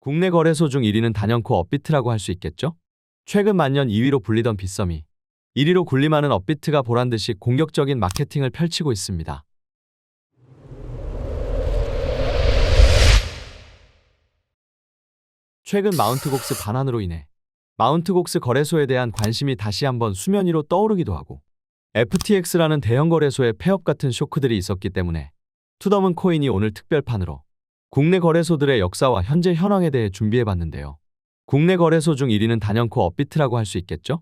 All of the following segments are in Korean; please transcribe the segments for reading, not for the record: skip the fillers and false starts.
국내 거래소 중 1위는 단연코 업비트라고 할 수 있겠죠? 최근 만년 2위로 불리던 빗썸이 1위로 군림하는 업비트가 보란듯이 공격적인 마케팅을 펼치고 있습니다. 최근 마운트곡스 반환으로 인해 마운트곡스 거래소에 대한 관심이 다시 한번 수면 위로 떠오르기도 하고 FTX라는 대형 거래소의 폐업 같은 쇼크들이 있었기 때문에 투더문 코인이 오늘 특별판으로 국내 거래소들의 역사와 현재 현황에 대해 준비해봤는데요. 국내 거래소 중 1위는 단연코 업비트라고 할 수 있겠죠?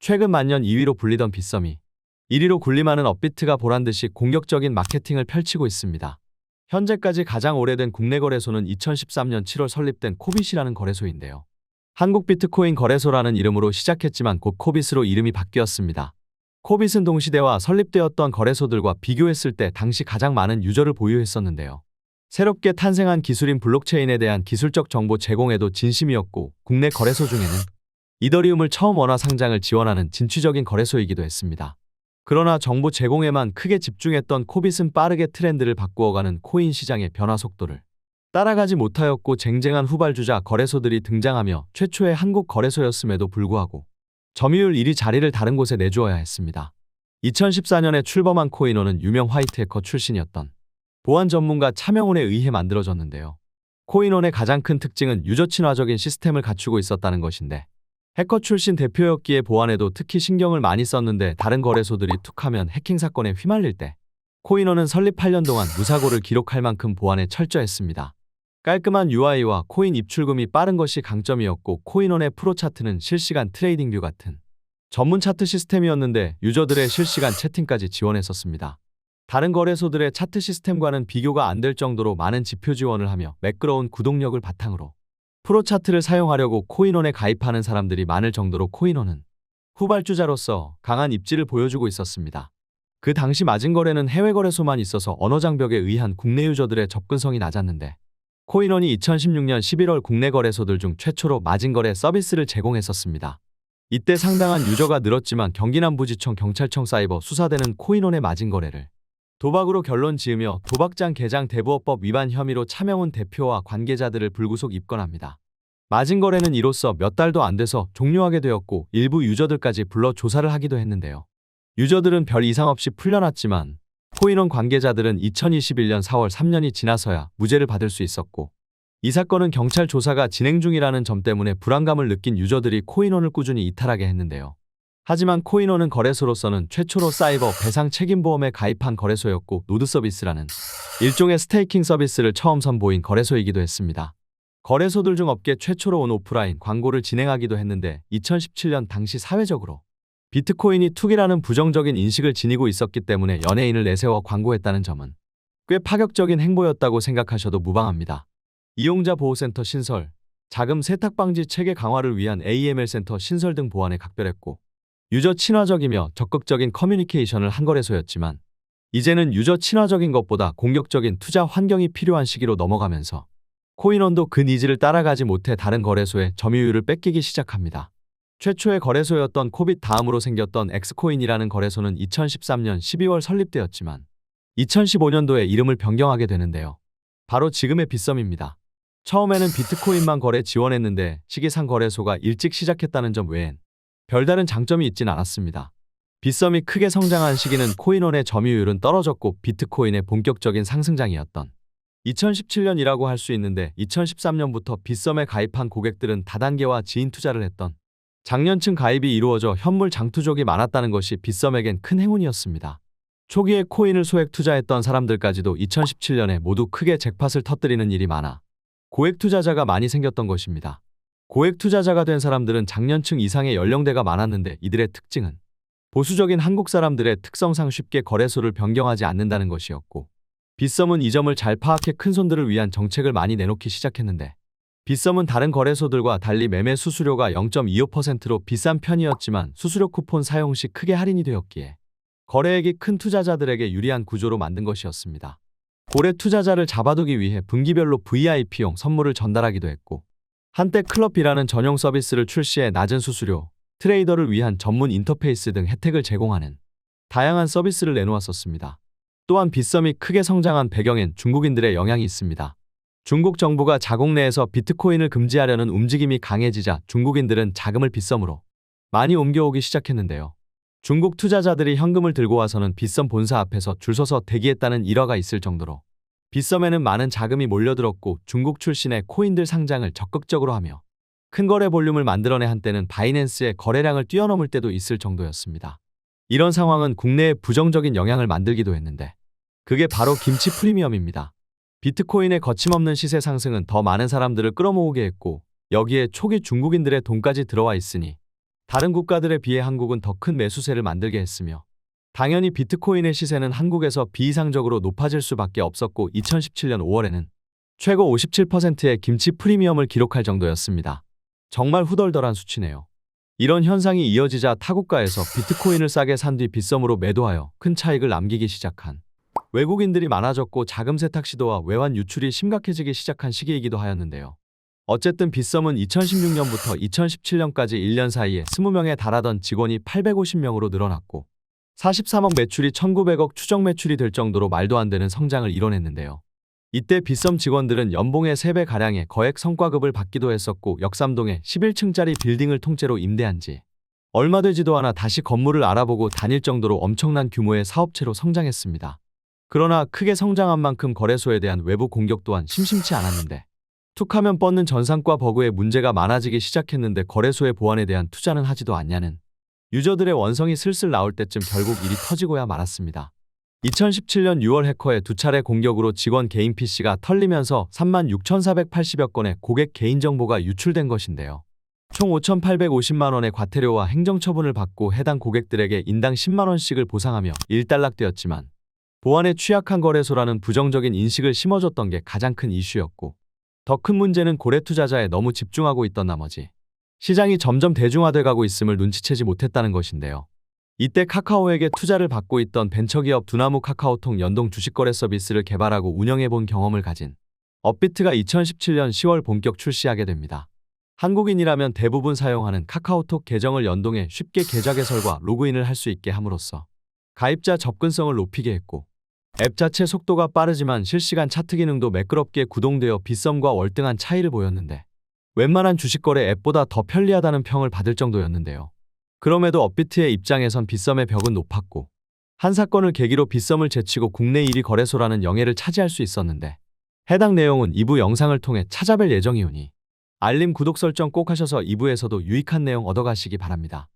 최근 만년 2위로 불리던 빗썸이 1위로 군림하는 업비트가 보란듯이 공격적인 마케팅을 펼치고 있습니다. 현재까지 가장 오래된 국내 거래소는 2013년 7월 설립된 코빗이라는 거래소인데요. 한국 비트코인 거래소라는 이름으로 시작했지만 곧 코빗으로 이름이 바뀌었습니다. 코빗은 동시대와 설립되었던 거래소들과 비교했을 때 당시 가장 많은 유저를 보유했었는데요. 새롭게 탄생한 기술인 블록체인에 대한 기술적 정보 제공에도 진심이었고 국내 거래소 중에는 이더리움을 처음 원화 상장을 지원하는 진취적인 거래소이기도 했습니다. 그러나 정보 제공에만 크게 집중했던 코빗은 빠르게 트렌드를 바꾸어가는 코인 시장의 변화 속도를 따라가지 못하였고 쟁쟁한 후발주자 거래소들이 등장하며 최초의 한국 거래소였음에도 불구하고 점유율 1위 자리를 다른 곳에 내주어야 했습니다. 2014년에 출범한 코인원은 유명 화이트 해커 출신이었던 보안 전문가 차명훈에 의해 만들어졌는데요. 코인원의 가장 큰 특징은 유저 친화적인 시스템을 갖추고 있었다는 것인데 해커 출신 대표였기에 보안에도 특히 신경을 많이 썼는데 다른 거래소들이 툭하면 해킹 사건에 휘말릴 때 코인원은 설립 8년 동안 무사고를 기록할 만큼 보안에 철저했습니다. 깔끔한 UI와 코인 입출금이 빠른 것이 강점이었고 코인원의 프로 차트는 실시간 트레이딩 뷰 같은 전문 차트 시스템이었는데 유저들의 실시간 채팅까지 지원했었습니다. 다른 거래소들의 차트 시스템과는 비교가 안 될 정도로 많은 지표 지원을 하며 매끄러운 구독력을 바탕으로 프로 차트를 사용하려고 코인원에 가입하는 사람들이 많을 정도로 코인원은 후발주자로서 강한 입지를 보여주고 있었습니다. 그 당시 마진거래는 해외 거래소만 있어서 언어 장벽에 의한 국내 유저들의 접근성이 낮았는데 코인원이 2016년 11월 국내 거래소들 중 최초로 마진거래 서비스를 제공했었습니다. 이때 상당한 유저가 늘었지만 경기남부지청 경찰청 사이버 수사대는 코인원의 마진거래를 도박으로 결론 지으며 도박장 개장 대부업법 위반 혐의로 차명훈 대표와 관계자들을 불구속 입건합니다. 마진거래는 이로써 몇 달도 안 돼서 종료하게 되었고 일부 유저들까지 불러 조사를 하기도 했는데요. 유저들은 별 이상 없이 풀려났지만 코인원 관계자들은 2021년 4월 3년이 지나서야 무죄를 받을 수 있었고 이 사건은 경찰 조사가 진행 중이라는 점 때문에 불안감을 느낀 유저들이 코인원을 꾸준히 이탈하게 했는데요. 하지만 코인원은 거래소로서는 최초로 사이버 배상 책임보험에 가입한 거래소였고 노드 서비스라는 일종의 스테이킹 서비스를 처음 선보인 거래소이기도 했습니다. 거래소들 중 업계 최초로 온 오프라인 광고를 진행하기도 했는데 2017년 당시 사회적으로 비트코인이 투기라는 부정적인 인식을 지니고 있었기 때문에 연예인을 내세워 광고했다는 점은 꽤 파격적인 행보였다고 생각하셔도 무방합니다. 이용자 보호센터 신설, 자금 세탁 방지 체계 강화를 위한 AML 센터 신설 등 보안에 각별했고 유저 친화적이며 적극적인 커뮤니케이션을 한 거래소였지만 이제는 유저 친화적인 것보다 공격적인 투자 환경이 필요한 시기로 넘어가면서 코인원도 그 니즈를 따라가지 못해 다른 거래소의 점유율을 뺏기기 시작합니다. 최초의 거래소였던 코빗 다음으로 생겼던 엑스코인이라는 거래소는 2013년 12월 설립되었지만 2015년도에 이름을 변경하게 되는데요. 바로 지금의 빗썸입니다. 처음에는 비트코인만 거래 지원했는데 시기상 거래소가 일찍 시작했다는 점 외엔 별다른 장점이 있진 않았습니다. 빗썸이 크게 성장한 시기는 코인원의 점유율은 떨어졌고 비트코인의 본격적인 상승장이었던 2017년이라고 할 수 있는데 2013년부터 빗썸에 가입한 고객들은 다단계와 지인 투자를 했던 장년층 가입이 이루어져 현물 장투족이 많았다는 것이 빗썸에겐 큰 행운이었습니다. 초기에 코인을 소액 투자했던 사람들까지도 2017년에 모두 크게 잭팟을 터뜨리는 일이 많아 고액 투자자가 많이 생겼던 것입니다. 고액 투자자가 된 사람들은 장년층 이상의 연령대가 많았는데 이들의 특징은 보수적인 한국 사람들의 특성상 쉽게 거래소를 변경하지 않는다는 것이었고 빗썸은 이 점을 잘 파악해 큰손들을 위한 정책을 많이 내놓기 시작했는데 빗썸은 다른 거래소들과 달리 매매 수수료가 0.25%로 비싼 편이었지만 수수료 쿠폰 사용 시 크게 할인이 되었기에 거래액이 큰 투자자들에게 유리한 구조로 만든 것이었습니다. 고래 투자자를 잡아두기 위해 분기별로 VIP용 선물을 전달하기도 했고 한때 클럽비라는 전용 서비스를 출시해 낮은 수수료, 트레이더를 위한 전문 인터페이스 등 혜택을 제공하는 다양한 서비스를 내놓았었습니다. 또한 빗썸이 크게 성장한 배경엔 중국인들의 영향이 있습니다. 중국 정부가 자국 내에서 비트코인을 금지하려는 움직임이 강해지자 중국인들은 자금을 빗썸으로 많이 옮겨오기 시작했는데요. 중국 투자자들이 현금을 들고 와서는 빗썸 본사 앞에서 줄 서서 대기했다는 일화가 있을 정도로 빗썸에는 많은 자금이 몰려들었고 중국 출신의 코인들 상장을 적극적으로 하며 큰 거래 볼륨을 만들어내 한때는 바이낸스의 거래량을 뛰어넘을 때도 있을 정도였습니다. 이런 상황은 국내에 부정적인 영향을 만들기도 했는데 그게 바로 김치 프리미엄입니다. 비트코인의 거침없는 시세 상승은 더 많은 사람들을 끌어모으게 했고 여기에 초기 중국인들의 돈까지 들어와 있으니 다른 국가들에 비해 한국은 더 큰 매수세를 만들게 했으며 당연히 비트코인의 시세는 한국에서 비이상적으로 높아질 수밖에 없었고 2017년 5월에는 최고 57%의 김치 프리미엄을 기록할 정도였습니다. 정말 후덜덜한 수치네요. 이런 현상이 이어지자 타국가에서 비트코인을 싸게 산 뒤 빗썸으로 매도하여 큰 차익을 남기기 시작한 외국인들이 많아졌고 자금 세탁 시도와 외환 유출이 심각해지기 시작한 시기이기도 하였는데요. 어쨌든 빗썸은 2016년부터 2017년까지 1년 사이에 20명에 달하던 직원이 850명으로 늘어났고 43억 매출이 1900억 추정 매출이 될 정도로 말도 안 되는 성장을 이뤄냈는데요. 이때 빗썸 직원들은 연봉의 3배가량의 거액 성과급을 받기도 했었고 역삼동에 11층짜리 빌딩을 통째로 임대한 지 얼마 되지도 않아 다시 건물을 알아보고 다닐 정도로 엄청난 규모의 사업체로 성장했습니다. 그러나 크게 성장한 만큼 거래소에 대한 외부 공격 또한 심심치 않았는데 툭하면 뻗는 전산과 버그에 문제가 많아지기 시작했는데 거래소의 보안에 대한 투자는 하지도 않냐는 유저들의 원성이 슬슬 나올 때쯤 결국 일이 터지고야 말았습니다. 2017년 6월 해커의 2차례 공격으로 직원 개인 PC가 털리면서 36,480여 건의 고객 개인정보가 유출된 것인데요. 총 5,850만 원의 과태료와 행정처분을 받고 해당 고객들에게 인당 10만 원씩을 보상하며 일단락되었지만 보안에 취약한 거래소라는 부정적인 인식을 심어줬던 게 가장 큰 이슈였고 더 큰 문제는 고래 투자자에 너무 집중하고 있던 나머지 시장이 점점 대중화돼 가고 있음을 눈치채지 못했다는 것인데요. 이때 카카오에게 투자를 받고 있던 벤처기업 두나무 카카오톡 연동 주식거래 서비스를 개발하고 운영해본 경험을 가진 업비트가 2017년 10월 본격 출시하게 됩니다. 한국인이라면 대부분 사용하는 카카오톡 계정을 연동해 쉽게 계좌 개설과 로그인을 할 수 있게 함으로써 가입자 접근성을 높이게 했고 앱 자체 속도가 빠르지만 실시간 차트 기능도 매끄럽게 구동되어 빗썸과 월등한 차이를 보였는데 웬만한 주식거래 앱보다 더 편리하다는 평을 받을 정도였는데요. 그럼에도 업비트의 입장에선 빗썸의 벽은 높았고 한 사건을 계기로 빗썸을 제치고 국내 1위 거래소라는 영예를 차지할 수 있었는데 해당 내용은 2부 영상을 통해 찾아뵐 예정이오니 알림 구독 설정 꼭 하셔서 2부에서도 유익한 내용 얻어가시기 바랍니다.